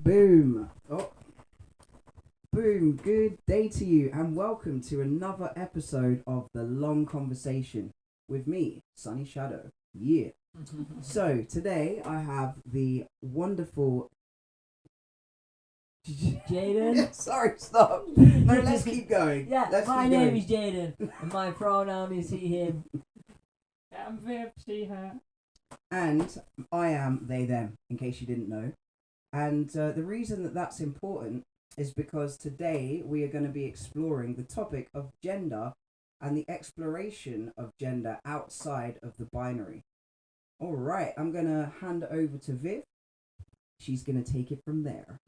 Boom. Oh, boom. Good day to you, and welcome to another episode of The Long Conversation with me, SunnyShadow. Yeah. So, today I have the wonderful Jaden. Sorry, stop. No, let's keep going. My name is Jaden, and my pronoun is he, him. I'm Viv, she, her. And I am they, them, in case you didn't know. And the reason that that's important is because today we are going to be exploring the topic of gender and the exploration of gender outside of the binary. All right, I'm going to hand it over to Viv. She's going to take it from there.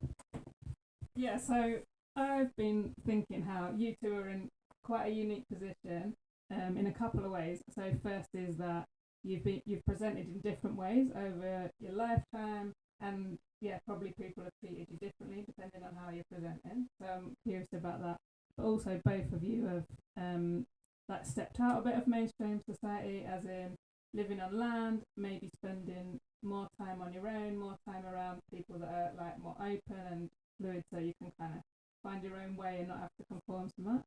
Yeah, so I've been thinking how you two are in quite a unique position in a couple of ways. So first is that you've presented in different ways over your lifetime, and yeah, probably people have treated you differently depending on how you're presenting. So I'm curious about that. But also both of you have stepped out a bit of mainstream society, as in living on land, maybe spending more time on your own, more time around people that are like more open and fluid, so you can kind of find your own way and not have to conform so much.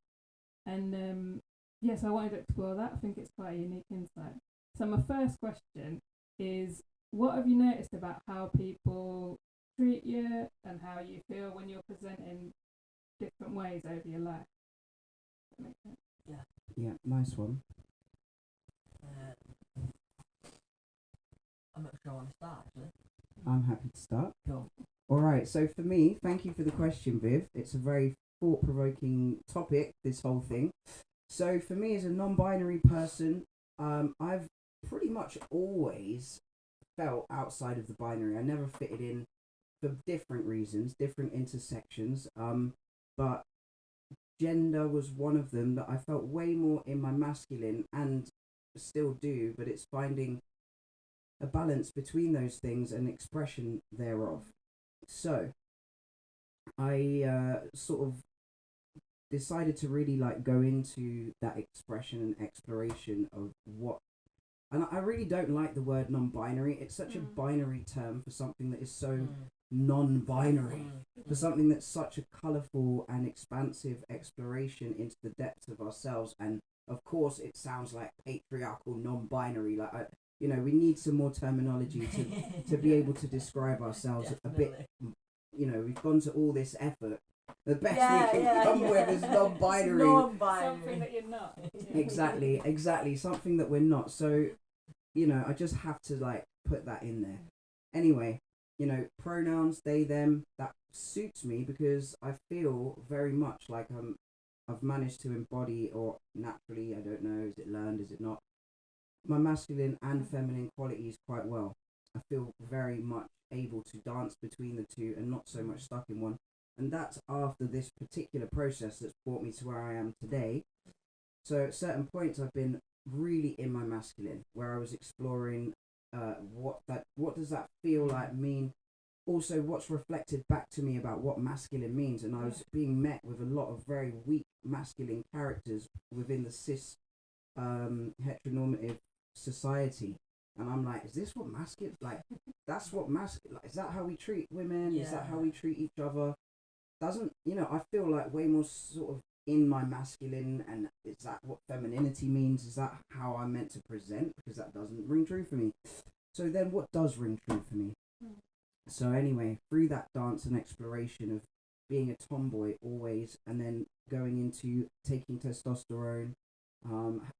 And yes, I wanted to explore that. I think it's quite a unique insight. So my first question is, what have you noticed about how people treat you and how you feel when you're presenting different ways over your life? Does that make sense? Yeah, nice one. I'm not sure I want to start, actually. I'm happy to start. Cool. All right, so for me, thank you for the question, Viv. It's a very thought-provoking topic, this whole thing. So for me, as a non-binary person, I've pretty much always felt outside of the binary. I never fitted in for different reasons, different intersections, but gender was one of them that I felt way more in my masculine, and still do, but it's finding a balance between those things and expression thereof. So I sort of decided to really go into that expression and exploration of what, and I really don't like the word non-binary. It's such a binary term for something that is so non-binary, for something that's such a colourful and expansive exploration into the depths of ourselves. And of course it sounds like patriarchal non-binary, we need some more terminology to be able to describe ourselves a bit. We've gone to all this effort. The best we can come with is non-binary. Something that you're not. Exactly. Something that we're not. So, I just have to put that in there. Anyway, pronouns, they, them, that suits me because I feel very much like I've managed to embody, or naturally, I don't know, is it learned, is it not, my masculine and feminine qualities quite well. I feel very much able to dance between the two and not so much stuck in one. And that's after this particular process that's brought me to where I am today. So at certain points I've been really in my masculine, where I was exploring what does that feel like mean, also what's reflected back to me about what masculine means. And I was being met with a lot of very weak masculine characters within the cis heteronormative society, and I'm like, is this what masculine, that's what masculine, is that how we treat women? Is that how we treat each other? Doesn't, I feel like way more sort of in my masculine, and is that what femininity means? Is that how I'm meant to present? Because that doesn't ring true for me. So then what does ring true for me? So anyway, through that dance and exploration of being a tomboy always, and then going into taking testosterone,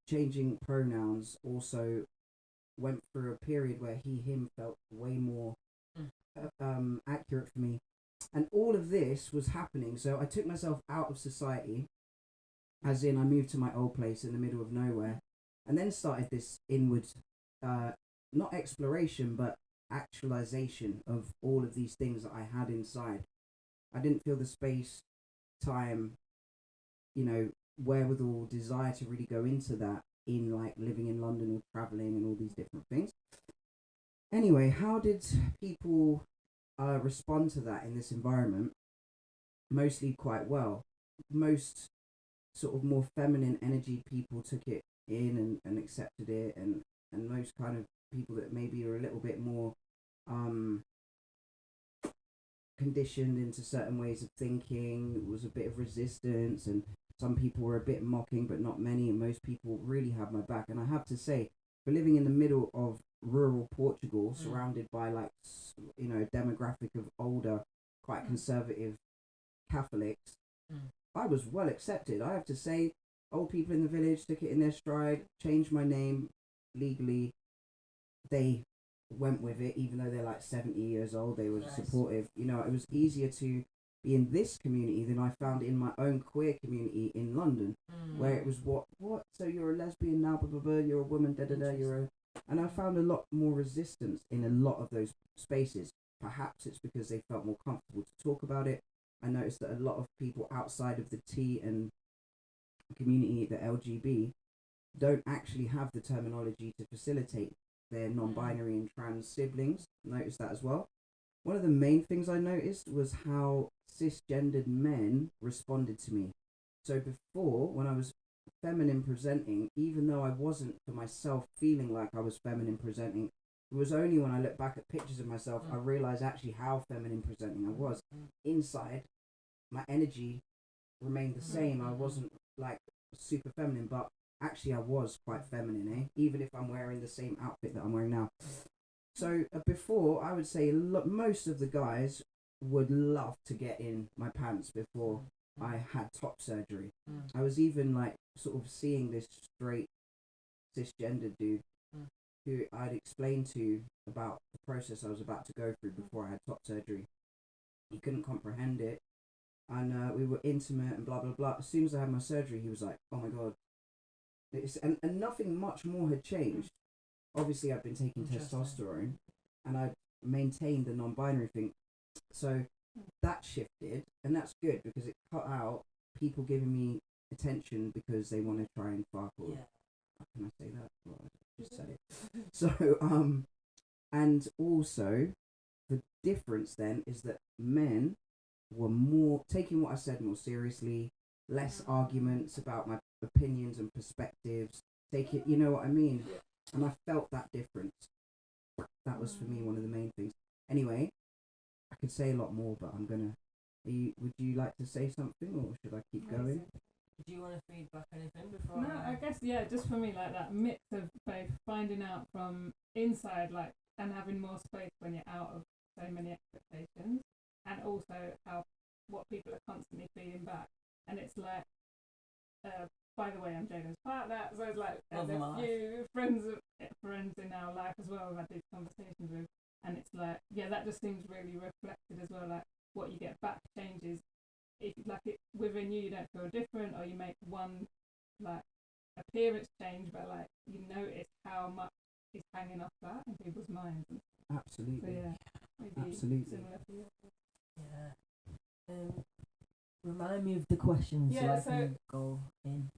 changing pronouns, also went through a period where he, him felt way more accurate for me. And all of this was happening. So I took myself out of society, as in I moved to my old place in the middle of nowhere, and then started this inward, not exploration, but actualization of all of these things that I had inside. I didn't feel the space, time, wherewithal, desire to really go into that in living in London or traveling and all these different things. Anyway, how did people respond to that in this environment? Mostly quite well. Most sort of more feminine energy people took it in and accepted it, and most kind of people that maybe are a little bit more conditioned into certain ways of thinking. It was a bit of resistance, and some people were a bit mocking, but not many, and most people really had my back. And I have to say, for living in the middle of rural Portugal, surrounded by like, you know, a demographic of older, quite conservative Catholics, I was well accepted. I have to say, old people in the village took it in their stride, changed my name legally. They went with it, even though they're like 70 years old. They were supportive. You know, it was easier to be in this community than I found in my own queer community in London, where it was what, so you're a lesbian now, blah, blah, blah, you're a woman, da, da, da, and I found a lot more resistance in a lot of those spaces. Perhaps it's because they felt more comfortable to talk about it. I noticed that a lot of people outside of the T and community, the LGB, don't actually have the terminology to facilitate their non-binary and trans siblings. Noticed that as well. One of the main things I noticed was how cisgendered men responded to me. So before, when I was feminine presenting, even though I wasn't for myself feeling like I was feminine presenting, it was only when I look back at pictures of myself I realized actually how feminine presenting I was. Inside, my energy remained the same. I wasn't like super feminine, but actually I was quite feminine, even if I'm wearing the same outfit that I'm wearing now. So before, I would say most of the guys would love to get in my pants before I had top surgery. I was even like sort of seeing this straight cisgendered dude who I'd explained to about the process I was about to go through before I had top surgery. He couldn't comprehend it, and we were intimate and blah blah blah. As soon as I had my surgery, he was like, "Oh my god." And nothing much more had changed. Obviously, I've been taking testosterone, and I maintained the non-binary thing. So that shifted, and that's good because it cut out people giving me attention because they want to try and fuck or how can I say that? Well, I just said it. So and also the difference then is that men were more taking what I said more seriously, less arguments about my opinions and perspectives. Take it, you know what I mean? And I felt that difference. That was for me one of the main things. Anyway, I could say a lot more, but I'm gonna. Would you like to say something, or should I keep going? Do you want to feed back anything before? No, I guess just for me, like that mix of both finding out from inside, like, and having more space when you're out of so many expectations, and also how what people are constantly feeding back, and it's like. By the way, I'm Jaden's partner, so it's like there's a few friends in our life as well we've had these conversations with, and it's like, that just seems really reflected as well, like what you get back changes. If like it within you don't feel different, or you make one like appearance change, but like you notice how much is hanging off that in people's minds. Absolutely. So maybe absolutely. Similar for you. Remind me of the questions so I can go in.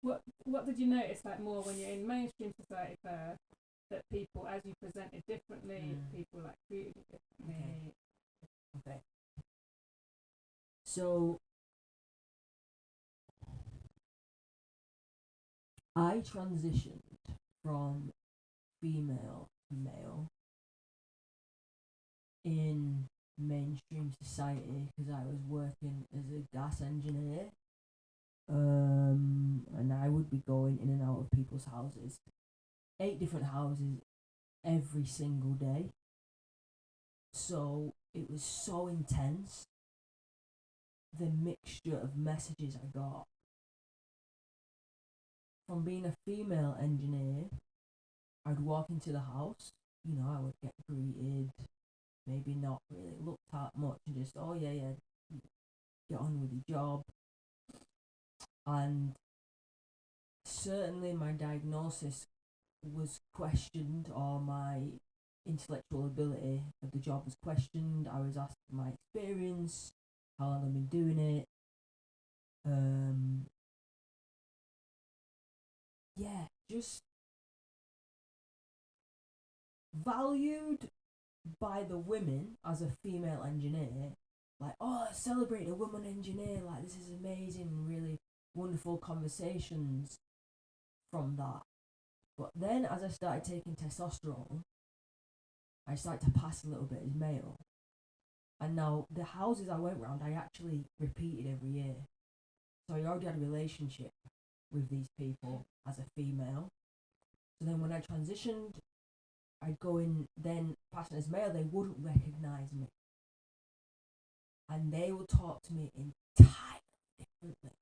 What did you notice like more when you're in mainstream society first, that people, as you presented differently, people like treated you differently? Okay. So I transitioned from female to male in mainstream society because I was working as a gas engineer, and I would be going in and out of people's houses, 8 different houses every single day. So it was so intense, the mixture of messages I got from being a female engineer. I'd walk into the house, I would get greeted, maybe not really looked at much, and just, get on with your job. And certainly my diagnosis was questioned, or my intellectual ability of the job was questioned. I was asked my experience, how long I've been doing it. Just valued by the women as a female engineer, like, celebrate a woman engineer, like this is amazing, really wonderful conversations from that. But then as I started taking testosterone, I started to pass a little bit as male, And now the houses I went round, I actually repeated every year. So I already had a relationship with these people as a female. So then when I transitioned, I'd go in then passing as male, they wouldn't recognise me. And they would talk to me entirely differently.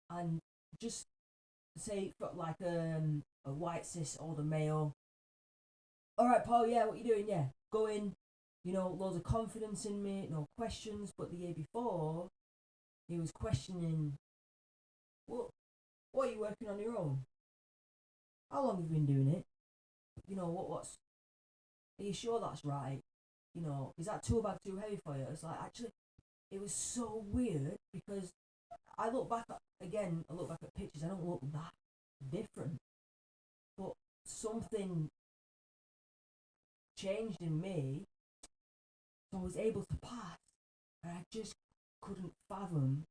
And just say, like a white cis or the male, alright Paul, yeah, what you doing? Yeah, go in, you know, loads of confidence in me, no questions. But the year before, he was questioning, what are you working on your own? How long have you been doing it? You know, what's, are you sure that's right? You know, is that too bad, too heavy for you? It's like, actually, it was so weird because I look back at pictures, I don't look that different. But something changed in me, so I was able to pass, and I just couldn't fathom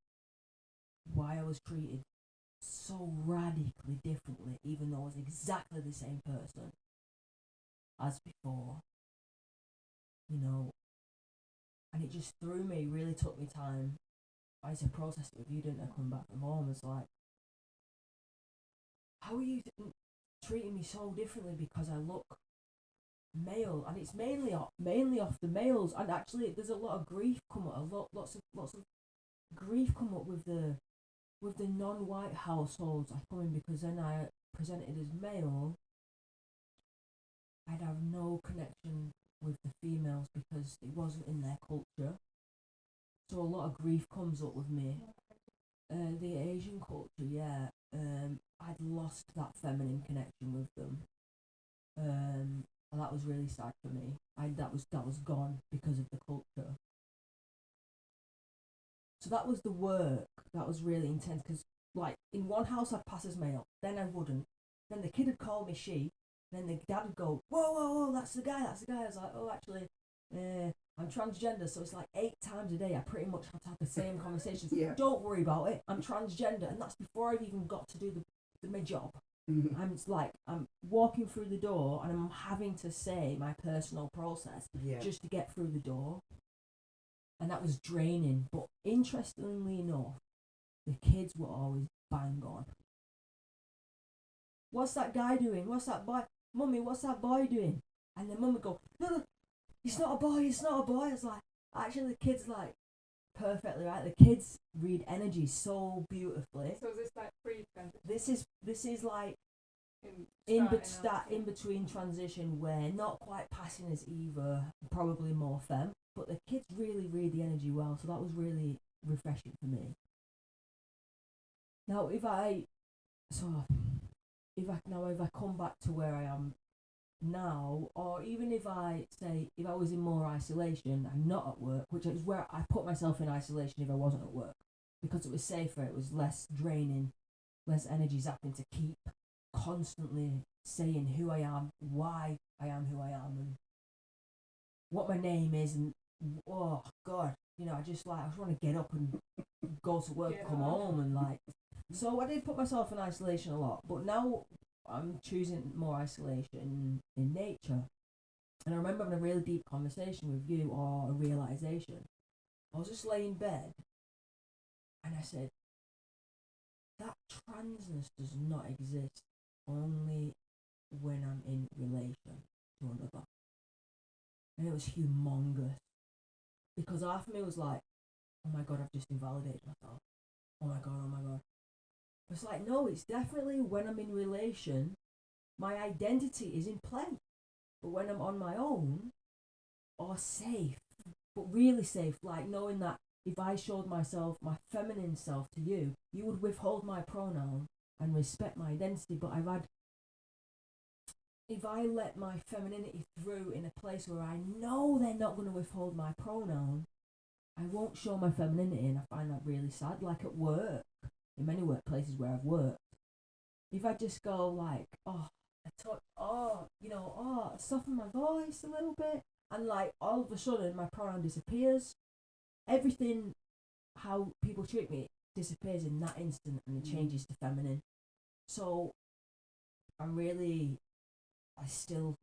why I was treated so radically differently, even though I was exactly the same person as before, you know. And it just threw me, really took me time. I used to process it with you, didn't I, coming back from home? It's like, how are you treating me so differently because I look male? And it's mainly off the males. And actually, there's a lot of grief come up, lots of grief come up with the non-white households I come in, because then I presented as male, I'd have no connection with the females because it wasn't in their culture. So a lot of grief comes up with me. The Asian culture, yeah, I'd lost that feminine connection with them. And that was really sad for me. That was gone because of the culture. So that was the work that was really intense, because like in one house I'd pass as male, then I wouldn't. Then the kid would call me she, then the dad would go, whoa, that's the guy. I was like, oh, actually, I'm transgender. So it's like 8 times a day I pretty much have to have the same conversations. Yeah. Don't worry about it, I'm transgender. And that's before I've even got to do my job. I'm walking through the door and I'm having to say my personal process just to get through the door. And that was draining. But interestingly enough, the kids were always bang on. What's that guy doing? What's that boy? Mummy, what's that boy doing? And then mum would go, no, it's not a boy. It's like, actually the kids like perfectly right. The kids read energy so beautifully. So is this like pre-transition? This is like in between transition, where not quite passing as either, probably more femme, but the kids really read the energy well. So that was really refreshing for me. Now if I come back to where I am now, or even if I was in more isolation, I'm not at work, which is where I put myself in isolation if I wasn't at work, because it was safer, it was less draining, less energy zapping to keep constantly saying who I am, why I am who I am, and what my name is, and oh god, you know, I just want to get up and go to work, come home, and like, so I did put myself in isolation a lot, but now I'm choosing more isolation in nature. And I remember having a really deep conversation with you, or a realization. I was just laying in bed and I said, that transness does not exist only when I'm in relation to another. And it was humongous, because half of me was like, oh my god, I've just invalidated myself. Oh my god. It's like, no, it's definitely when I'm in relation, my identity is in play. But when I'm on my own, or safe, but really safe, like knowing that if I showed myself, my feminine self to you, you would withhold my pronoun and respect my identity. But if I let my femininity through in a place where I know they're not going to withhold my pronoun, I won't show my femininity, and I find that really sad. Like at work, in many workplaces where I've worked, if I just go like, soften my voice a little bit, and like all of a sudden my pronoun disappears, everything, how people treat me, disappears in that instant, and it changes to feminine. So I still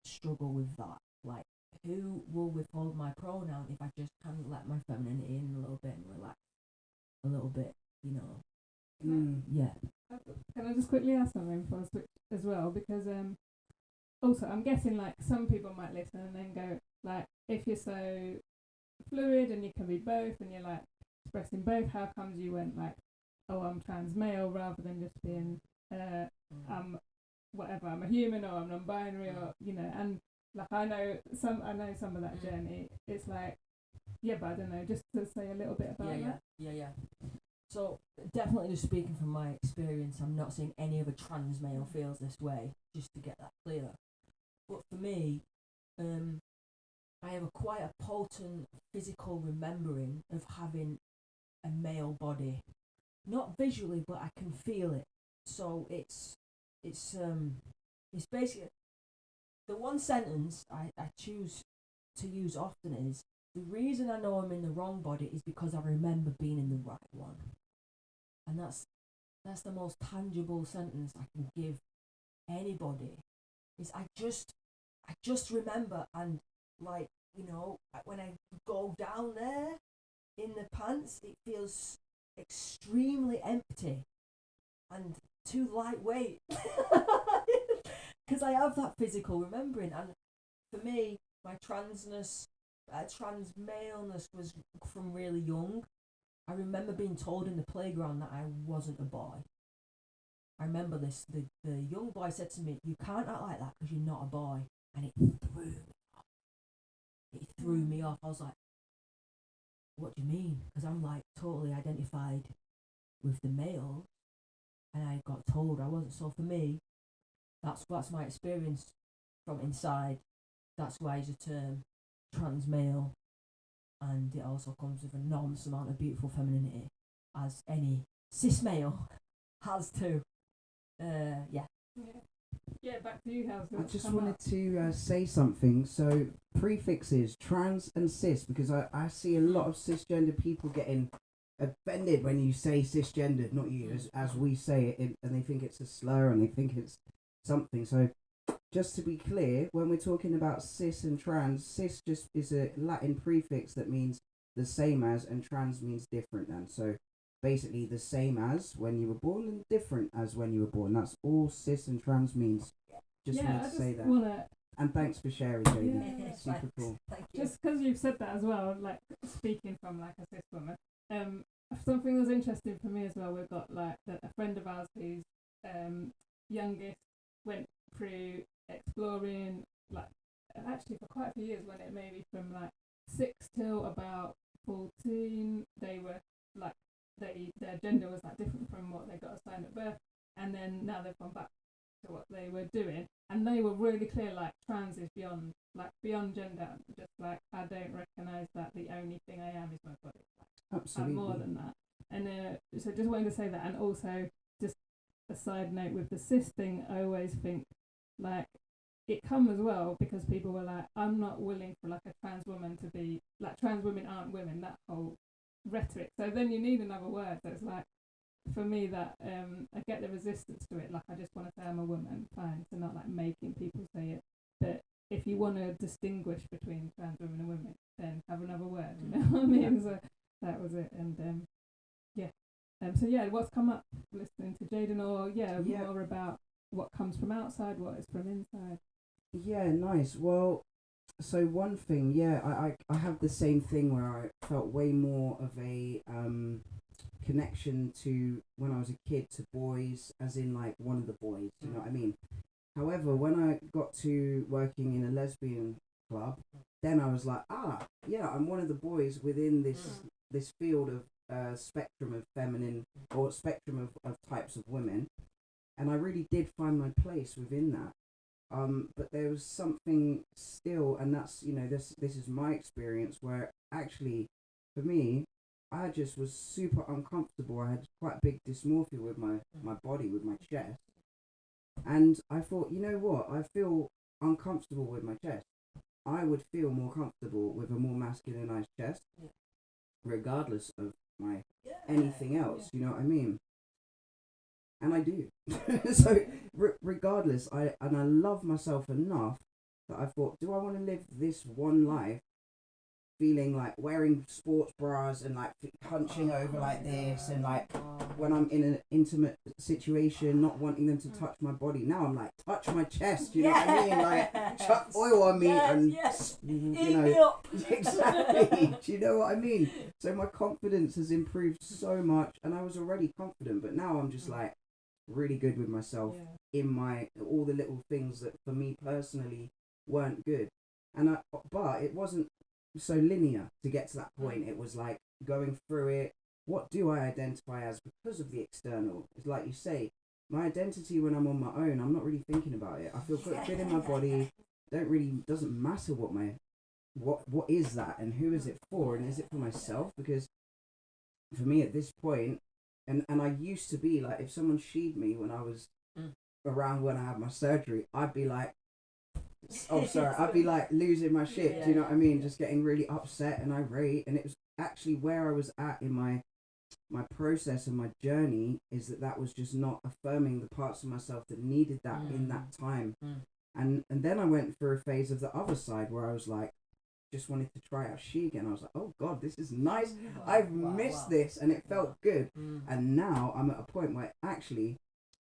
struggle with that. Like, who will withhold my pronoun if I just kind of let my femininity in a little bit and relax a little bit, you know? Yeah. Can I just quickly ask something before I switch as well? Because also I'm guessing like some people might listen and then go like, if you're so fluid and you can be both and you're like expressing both, how comes you went like, oh, I'm trans male rather than just being I'm whatever, I'm a human or I'm non-binary or you know, and like I know some of that journey. It's like, yeah, but I don't know, just to say a little bit about that. Yeah. So definitely just speaking from my experience, I'm not saying any other trans male feels this way, just to get that clear. But for me, I have quite a potent physical remembering of having a male body. Not visually, but I can feel it. So it's basically the one sentence I choose to use often is, the reason I know I'm in the wrong body is because I remember being in the right one. And that's the most tangible sentence I can give anybody. Is I just remember, and like, you know, when I go down there in the pants, it feels extremely empty and too lightweight. Because I have that physical remembering, and for me, my trans maleness was from really young. I remember being told in the playground that I wasn't a boy. I remember this. The young boy said to me, "You can't act like that because you're not a boy," and it threw me off. It threw me off. I was like, "What do you mean?" Because I'm like totally identified with the male, and I got told I wasn't. So for me, that's my experience from inside. That's why I use the term trans male, and it also comes with an enormous amount of beautiful femininity, as any cis male has too. Yeah, back to you, Hal. I just wanted to say something. So prefixes, trans and cis, because I see a lot of cisgender people getting offended when you say cisgendered, not you, as we say it, and they think it's a slur and they think it's something. So just to be clear, when we're talking about cis and trans, cis just is a Latin prefix that means the same as, and trans means different than. So basically the same as when you were born and different as when you were born. That's all cis and trans means. Just wanted to say that. And thanks for sharing, Jaden. Yeah. Super cool. Thank you. Just because you've said that as well, like speaking from like a cis woman, something that's interesting for me as well. We've got like a friend of ours whose youngest went through exploring, like actually for quite a few years, when it maybe from like 6 till about 14, they were like their gender was like different from what they got assigned at birth, and then now they've gone back to what they were doing, and they were really clear like trans is beyond gender, just like I don't recognise that the only thing I am is my body. Absolutely. I'm more than that. And so just wanted to say that. And also just a side note with the cis thing, I always think like it come as well because people were like, I'm not willing for like a trans woman to be like, trans women aren't women, that whole rhetoric. So then you need another word. So it's like, for me that I get the resistance to it. Like I just want to say I'm a woman, fine. So not like making people say it. But if you want to distinguish between trans women and women, then have another word. You know what I mean? So that was it. And so yeah, what's come up listening to Jaden, or more about what comes from outside, what is from inside. Yeah, nice. Well, so one thing, I have the same thing where I felt way more of a connection to when I was a kid to boys, as in like one of the boys, you know what I mean? However, when I got to working in a lesbian club, then I was like, I'm one of the boys within this field of spectrum of feminine, or spectrum of types of women, and I really did find my place within that. But there was something still, and that's, you know, this is my experience, where actually for me, I just was super uncomfortable. I had quite big dysmorphia with my body, with my chest, and I thought, you know what, I feel uncomfortable with my chest. I would feel more comfortable with a more masculinized chest, regardless of my anything else, you know what I mean? And I do. So regardless, I love myself enough that I thought, do I want to live this one life feeling like wearing sports bras and like hunching over like this, and like when I'm in an intimate situation not wanting them to touch my body? Now I'm like, touch my chest, you know what I mean? Like, chuck oil on me and you know, exactly. Do you know what I mean? So my confidence has improved so much, and I was already confident, but now I'm just like really good with myself in my all the little things that for me personally weren't good. And but it wasn't so linear to get to that point. It was like going through it. What do I identify as because of the external? It's like you say, my identity when I'm on my own, I'm not really thinking about it. I feel good in my body. Doesn't matter what is that and who is it for, and is it for myself? Because for me at this point, and I used to be like, if someone sheed me when I was around when I had my surgery, I'd be like, oh sorry, I'd be like losing my shit. Do you know what I mean? Just getting really upset and irate. And it was actually where I was at in my process and my journey, is that was just not affirming the parts of myself that needed that in that time. And then I went through a phase of the other side where I was like, just wanted to try out she again. I was like, oh god, this is nice. I've missed this, and it felt good. And now I'm at a point where actually,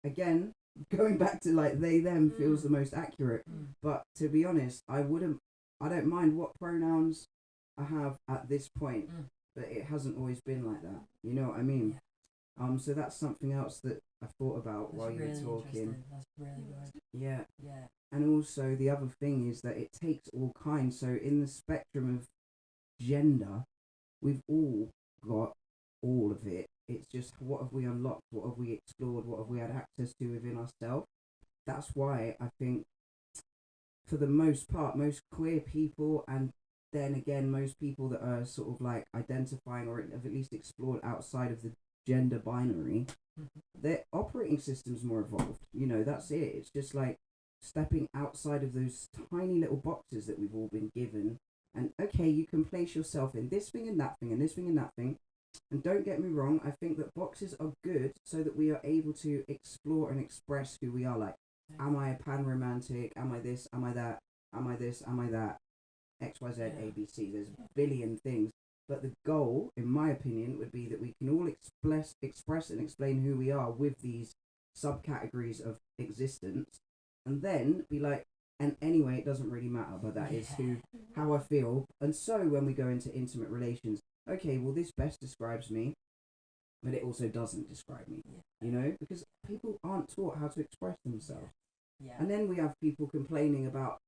again, going back to like they them feels the most accurate. But to be honest, I don't mind what pronouns I have at this point, but it hasn't always been like that. You know what I mean? So that's something else that I thought about while you were talking. That's really good. Yeah. Yeah. And also the other thing is that it takes all kinds. So in the spectrum of gender, we've all got all of it. It's just, what have we unlocked? What have we explored? What have we had access to within ourselves? That's why I think, for the most part, most queer people, and then again, most people that are sort of like identifying or have at least explored outside of the gender binary, their operating system's more evolved. You know, that's it. It's just like stepping outside of those tiny little boxes that we've all been given. And okay, you can place yourself in this thing and that thing and this thing and that thing. And don't get me wrong, I think that boxes are good so that we are able to explore and express who we are. Like, am I a pan-romantic? Am I this? Am I that? Am I this? Am I that? X, Y, Z, A, B, C. There's a billion things. But the goal, in my opinion, would be that we can all express and explain who we are with these subcategories of existence. And then be like, and anyway, it doesn't really matter, but that is how I feel. And so when we go into intimate relations, okay, well, this best describes me, but it also doesn't describe me, you know, because people aren't taught how to express themselves. And then we have people complaining about,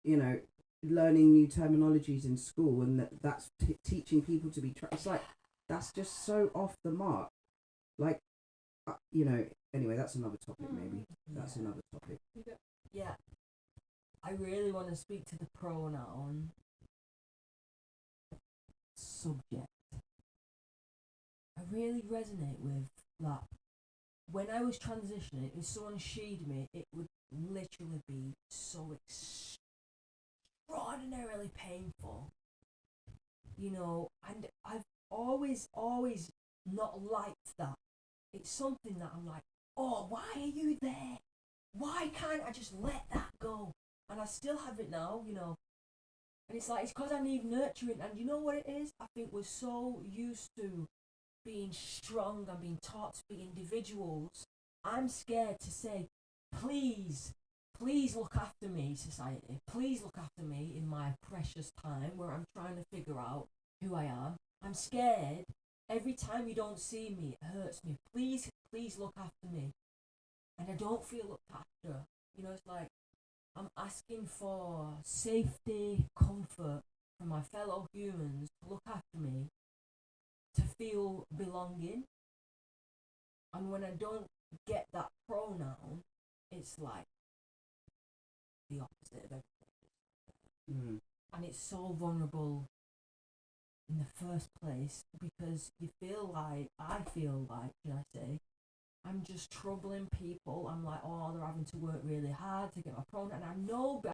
you know, learning new terminologies in school, and that's teaching people to be it's like, that's just so off the mark. Like, you know, anyway, that's another topic. Maybe that's another topic. Yeah, I really want to speak to the pronoun subject. I really resonate with that. When I was transitioning, if someone she'd me, it would literally be so extraordinarily painful, you know, and I've always not liked that. It's something that I'm like, oh, why are you there? Why can't I just let that go? And I still have it now, you know. And it's like, it's because I need nurturing. And you know what it is? I think we're so used to being strong and being taught to be individuals. I'm scared to say, please look after me, society. Please look after me in my precious time where I'm trying to figure out who I am. I'm scared. Every time you don't see me, it hurts me. Please look after me. And I don't feel looked after. You know, it's like I'm asking for safety, comfort from my fellow humans to look after me, to feel belonging. And when I don't get that pronoun, it's like the opposite of everything. And it's so vulnerable in the first place, because I feel like, should I say, I'm just troubling people. I'm like, oh, they're having to work really hard to get my pronoun. And I know